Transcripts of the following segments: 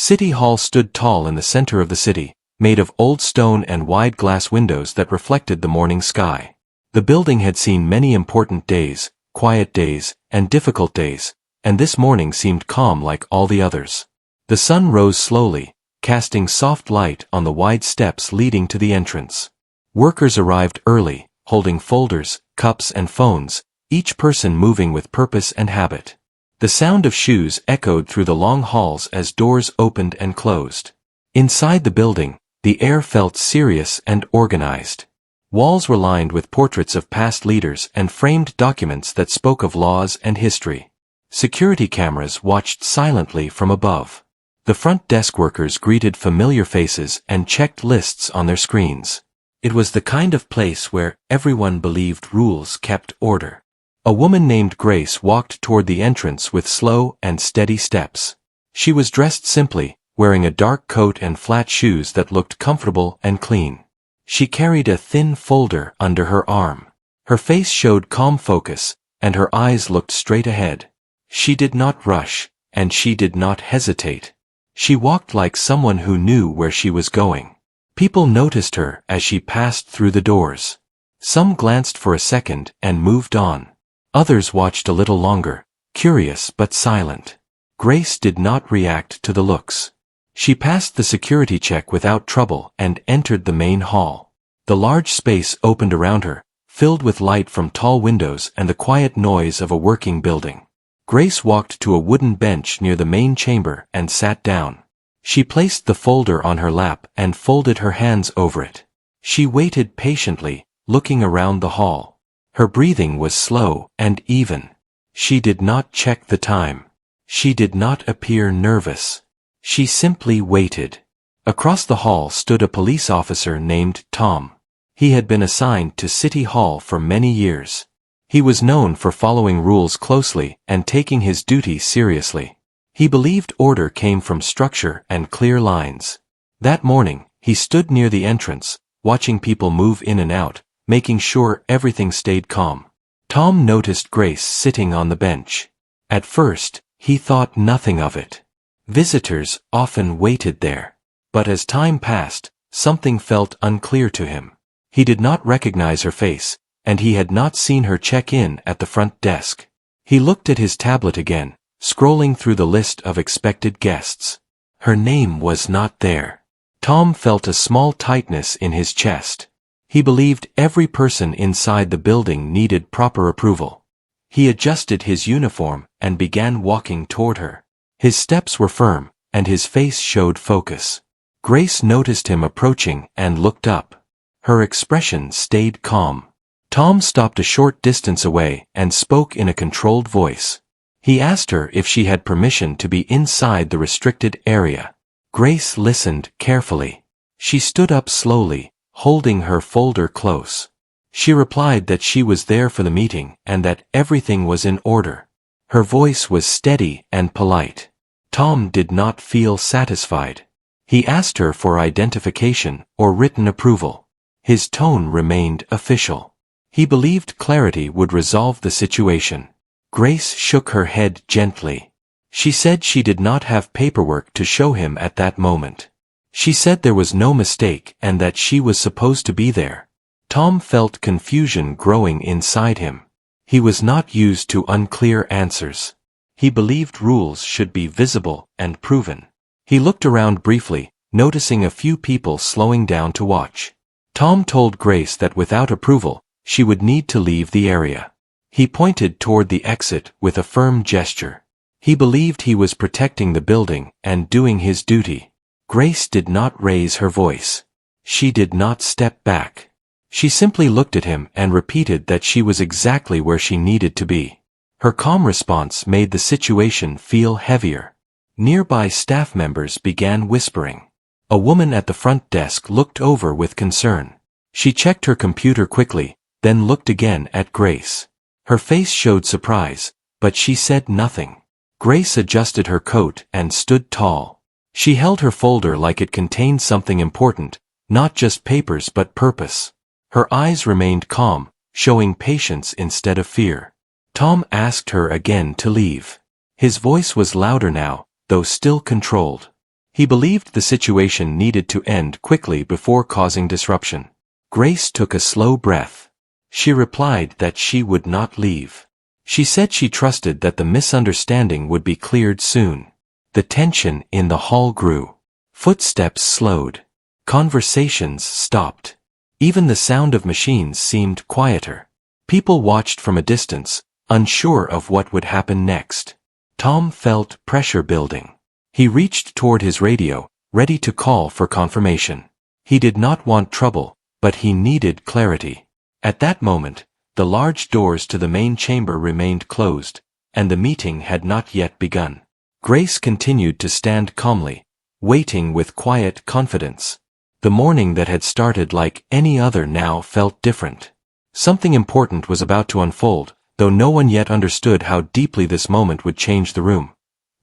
City Hall stood tall in the center of the city, made of old stone and wide glass windows that reflected the morning sky. The building had seen many important days, quiet days, and difficult days, and this morning seemed calm like all the others. The sun rose slowly, casting soft light on the wide steps leading to the entrance. Workers arrived early, holding folders, cups and phones, each person moving with purpose and habit. The sound of shoes echoed through the long halls as doors opened and closed. Inside the building, the air felt serious and organized. Walls were lined with portraits of past leaders and framed documents that spoke of laws and history. Security cameras watched silently from above. The front desk workers greeted familiar faces and checked lists on their screens. It was the kind of place where everyone believed rules kept order. A woman named Grace walked toward the entrance with slow and steady steps. She was dressed simply, wearing a dark coat and flat shoes that looked comfortable and clean. She carried a thin folder under her arm. Her face showed calm focus, and her eyes looked straight ahead. She did not rush, and she did not hesitate. She walked like someone who knew where she was going. People noticed her as she passed through the doors. Some glanced for a second and moved on. Others watched a little longer, curious but silent. Grace did not react to the looks. She passed the security check without trouble and entered the main hall. The large space opened around her, filled with light from tall windows and the quiet noise of a working building. Grace walked to a wooden bench near the main chamber and sat down. She placed the folder on her lap and folded her hands over it. She waited patiently, looking around the hall. Her breathing was slow and even. She did not check the time. She did not appear nervous. She simply waited. Across the hall stood a police officer named Tom. He had been assigned to City Hall for many years. He was known for following rules closely and taking his duty seriously. He believed order came from structure and clear lines. That morning, he stood near the entrance, watching people move in and out, making sure everything stayed calm. Tom noticed Grace sitting on the bench. At first, he thought nothing of it. Visitors often waited there. But as time passed, something felt unclear to him. He did not recognize her face, and he had not seen her check in at the front desk. He looked at his tablet again, scrolling through the list of expected guests. Her name was not there. Tom felt a small tightness in his chest. He believed every person inside the building needed proper approval. He adjusted his uniform and began walking toward her. His steps were firm, and his face showed focus. Grace noticed him approaching and looked up. Her expression stayed calm. Tom stopped a short distance away and spoke in a controlled voice. He asked her if she had permission to be inside the restricted area. Grace listened carefully. She stood up slowly, holding her folder close. She replied that she was there for the meeting and that everything was in order. Her voice was steady and polite. Tom did not feel satisfied. He asked her for identification or written approval. His tone remained official. He believed clarity would resolve the situation. Grace shook her head gently. She said she did not have paperwork to show him at that moment. She said there was no mistake and that she was supposed to be there. Tom felt confusion growing inside him. He was not used to unclear answers. He believed rules should be visible and proven. He looked around briefly, noticing a few people slowing down to watch. Tom told Grace that without approval, she would need to leave the area. He pointed toward the exit with a firm gesture. He believed he was protecting the building and doing his duty. Grace did not raise her voice. She did not step back. She simply looked at him and repeated that she was exactly where she needed to be. Her calm response made the situation feel heavier. Nearby staff members began whispering. A woman at the front desk looked over with concern. She checked her computer quickly, then looked again at Grace. Her face showed surprise, but she said nothing. Grace adjusted her coat and stood tall. She held her folder like it contained something important, not just papers but purpose. Her eyes remained calm, showing patience instead of fear. Tom asked her again to leave. His voice was louder now, though still controlled. He believed the situation needed to end quickly before causing disruption. Grace took a slow breath. She replied that she would not leave. She said she trusted that the misunderstanding would be cleared soon. The tension in the hall grew. Footsteps slowed. Conversations stopped. Even the sound of machines seemed quieter. People watched from a distance, unsure of what would happen next. Tom felt pressure building. He reached toward his radio, ready to call for confirmation. He did not want trouble, but he needed clarity. At that moment, the large doors to the main chamber remained closed, and the meeting had not yet begun. Grace continued to stand calmly, waiting with quiet confidence. The morning that had started like any other now felt different. Something important was about to unfold, though no one yet understood how deeply this moment would change the room.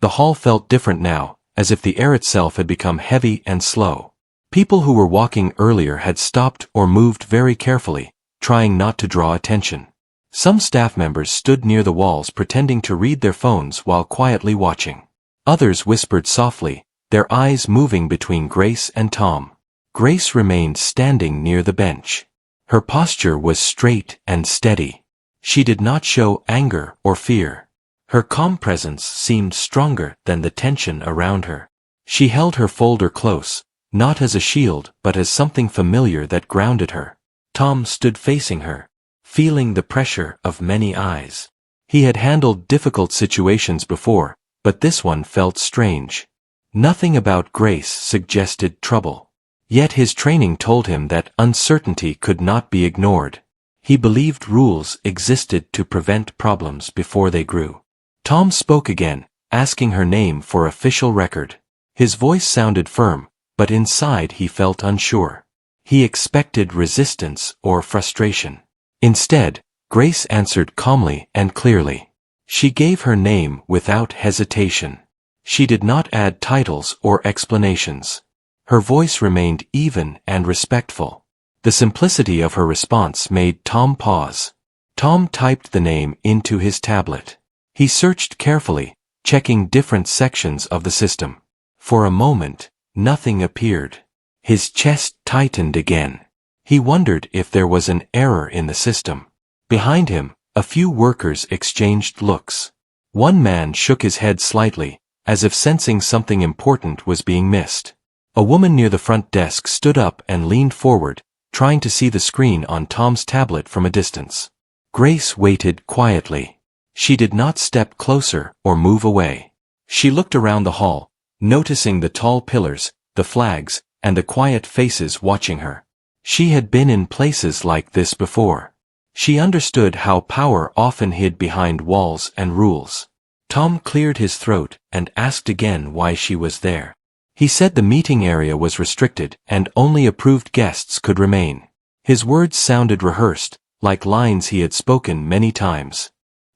The hall felt different now, as if the air itself had become heavy and slow. People who were walking earlier had stopped or moved very carefully, trying not to draw attention. Some staff members stood near the walls pretending to read their phones while quietly watching. Others whispered softly, their eyes moving between Grace and Tom. Grace remained standing near the bench. Her posture was straight and steady. She did not show anger or fear. Her calm presence seemed stronger than the tension around her. She held her folder close, not as a shield but as something familiar that grounded her. Tom stood facing her, feeling the pressure of many eyes. He had handled difficult situations before, but this one felt strange. Nothing about Grace suggested trouble. Yet his training told him that uncertainty could not be ignored. He believed rules existed to prevent problems before they grew. Tom spoke again, asking her name for official record. His voice sounded firm, but inside he felt unsure. He expected resistance or frustration. Instead, Grace answered calmly and clearly. She gave her name without hesitation. She did not add titles or explanations. Her voice remained even and respectful. The simplicity of her response made Tom pause. Tom typed the name into his tablet. He searched carefully, checking different sections of the system. For a moment, nothing appeared. His chest tightened again. He wondered if there was an error in the system. Behind him, a few workers exchanged looks. One man shook his head slightly, as if sensing something important was being missed. A woman near the front desk stood up and leaned forward, trying to see the screen on Tom's tablet from a distance. Grace waited quietly. She did not step closer or move away. She looked around the hall, noticing the tall pillars, the flags, and the quiet faces watching her. She had been in places like this before. She understood how power often hid behind walls and rules. Tom cleared his throat and asked again why she was there. He said the meeting area was restricted and only approved guests could remain. His words sounded rehearsed, like lines he had spoken many times.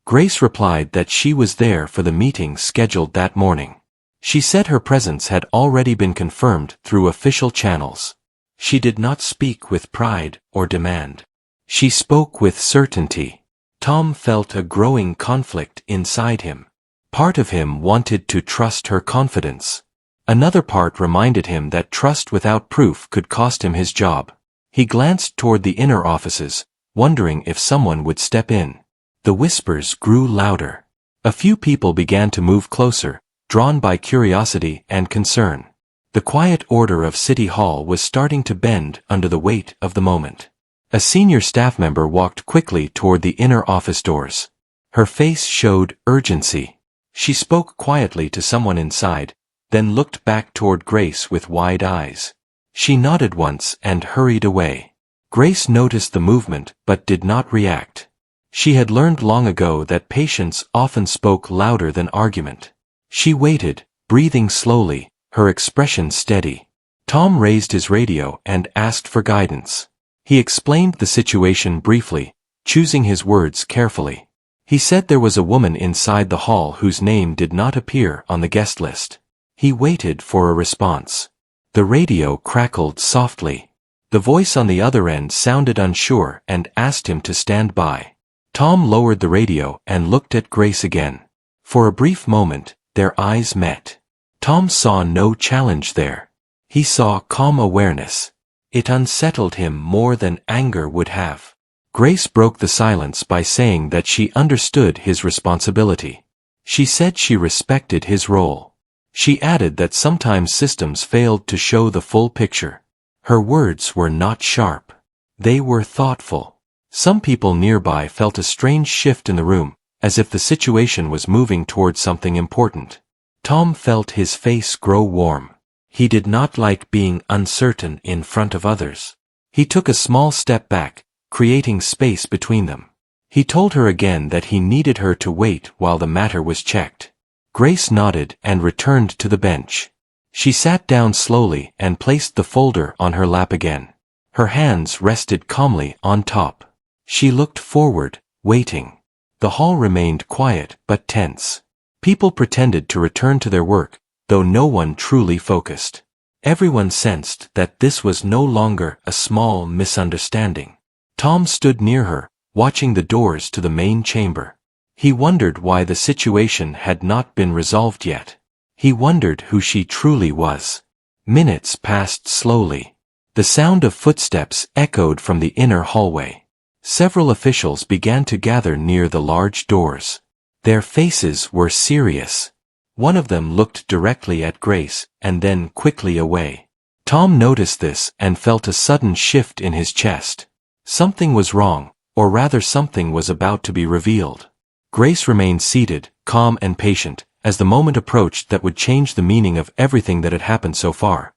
Grace replied that she was there for the meeting scheduled that morning. She said her presence had already been confirmed through official channels. She did not speak with pride or demand. She spoke with certainty. Tom felt a growing conflict inside him. Part of him wanted to trust her confidence. Another part reminded him that trust without proof could cost him his job. He glanced toward the inner offices, wondering if someone would step in. The whispers grew louder. A few people began to move closer, drawn by curiosity and concern. The quiet order of City Hall was starting to bend under the weight of the moment. A senior staff member walked quickly toward the inner office doors. Her face showed urgency. She spoke quietly to someone inside, then looked back toward Grace with wide eyes. She nodded once and hurried away. Grace noticed the movement but did not react. She had learned long ago that patience often spoke louder than argument. She waited, breathing slowly, her expression steady. Tom raised his radio and asked for guidance. He explained the situation briefly, choosing his words carefully. He said there was a woman inside the hall whose name did not appear on the guest list. He waited for a response. The radio crackled softly. The voice on the other end sounded unsure and asked him to stand by. Tom lowered the radio and looked at Grace again. For a brief moment, their eyes met. Tom saw no challenge there. He saw calm awareness. It unsettled him more than anger would have. Grace broke the silence by saying that she understood his responsibility. She said she respected his role. She added that sometimes systems failed to show the full picture. Her words were not sharp. They were thoughtful. Some people nearby felt a strange shift in the room, as if the situation was moving towards something important. Tom felt his face grow warm. He did not like being uncertain in front of others. He took a small step back, creating space between them. He told her again that he needed her to wait while the matter was checked. Grace nodded and returned to the bench. She sat down slowly and placed the folder on her lap again. Her hands rested calmly on top. She looked forward, waiting. The hall remained quiet but tense. People pretended to return to their work, though no one truly focused. Everyone sensed that this was no longer a small misunderstanding. Tom stood near her, watching the doors to the main chamber. He wondered why the situation had not been resolved yet. He wondered who she truly was. Minutes passed slowly. The sound of footsteps echoed from the inner hallway. Several officials began to gather near the large doors. Their faces were serious. One of them looked directly at Grace, and then quickly away. Tom noticed this and felt a sudden shift in his chest. Something was wrong, or rather something was about to be revealed. Grace remained seated, calm and patient, as the moment approached that would change the meaning of everything that had happened so far.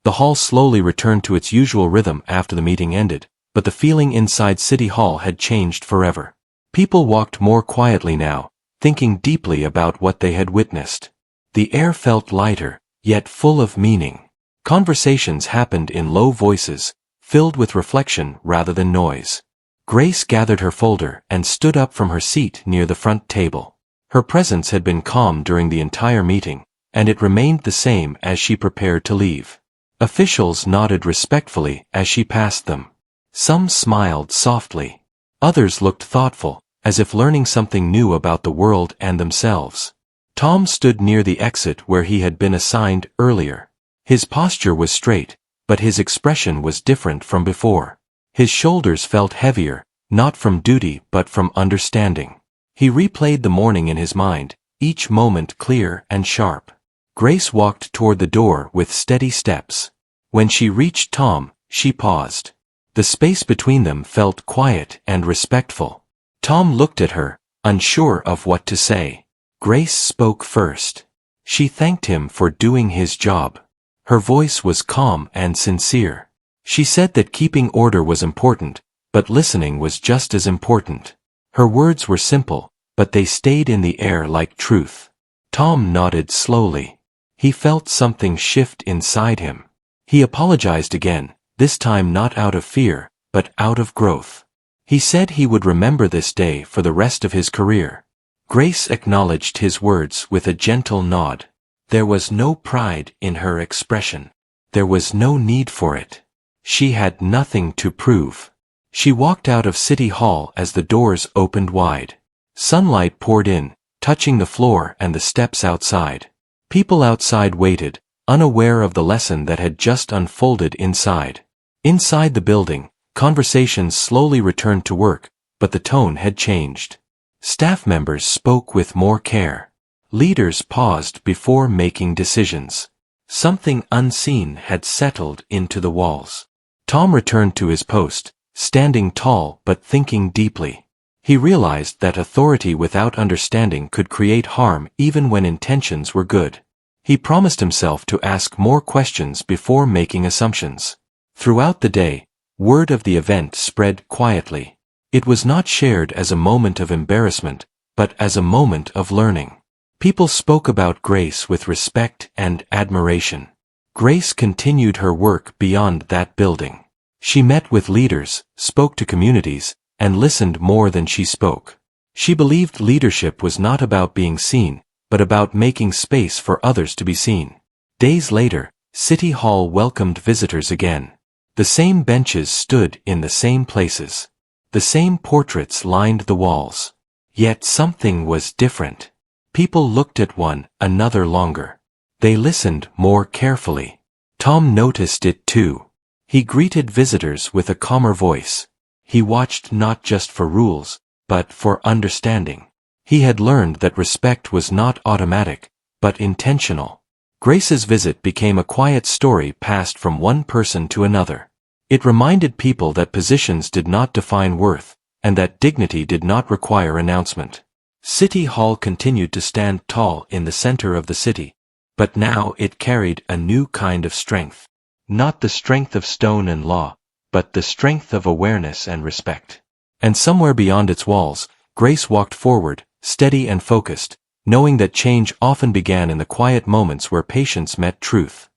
The hall slowly returned to its usual rhythm after the meeting ended, but the feeling inside City Hall had changed forever. People walked more quietly now, thinking deeply about what they had witnessed. The air felt lighter, yet full of meaning. Conversations happened in low voices, filled with reflection rather than noise. Grace gathered her folder and stood up from her seat near the front table. Her presence had been calm during the entire meeting, and it remained the same as she prepared to leave. Officials nodded respectfully as she passed them. Some smiled softly. Others looked thoughtful, as if learning something new about the world and themselves. Tom stood near the exit where he had been assigned earlier. His posture was straight, but his expression was different from before. His shoulders felt heavier, not from duty but from understanding. He replayed the morning in his mind, each moment clear and sharp. Grace walked toward the door with steady steps. When she reached Tom, she paused. The space between them felt quiet and respectful. Tom looked at her, unsure of what to say. Grace spoke first. She thanked him for doing his job. Her voice was calm and sincere. She said that keeping order was important, but listening was just as important. Her words were simple, but they stayed in the air like truth. Tom nodded slowly. He felt something shift inside him. He apologized again, this time not out of fear, but out of growth. He said he would remember this day for the rest of his career. Grace acknowledged his words with a gentle nod. There was no pride in her expression. There was no need for it. She had nothing to prove. She walked out of City Hall as the doors opened wide. Sunlight poured in, touching the floor and the steps outside. People outside waited, unaware of the lesson that had just unfolded inside. Inside the building, conversations slowly returned to work, but the tone had changed. Staff members spoke with more care. Leaders paused before making decisions. Something unseen had settled into the walls. Tom returned to his post, standing tall but thinking deeply. He realized that authority without understanding could create harm even when intentions were good. He promised himself to ask more questions before making assumptions. Throughout the day, word of the event spread quietly. It was not shared as a moment of embarrassment, but as a moment of learning. People spoke about Grace with respect and admiration. Grace continued her work beyond that building. She met with leaders, spoke to communities, and listened more than she spoke. She believed leadership was not about being seen, but about making space for others to be seen. Days later, City Hall welcomed visitors again. The same benches stood in the same places. The same portraits lined the walls. Yet something was different. People looked at one another longer. They listened more carefully. Tom noticed it too. He greeted visitors with a calmer voice. He watched not just for rules, but for understanding. He had learned that respect was not automatic, but intentional. Grace's visit became a quiet story passed from one person to another. It reminded people that positions did not define worth, and that dignity did not require announcement. City Hall continued to stand tall in the center of the city, but now it carried a new kind of strength. Not the strength of stone and law, but the strength of awareness and respect. And somewhere beyond its walls, Grace walked forward, steady and focused, knowing that change often began in the quiet moments where patience met truth.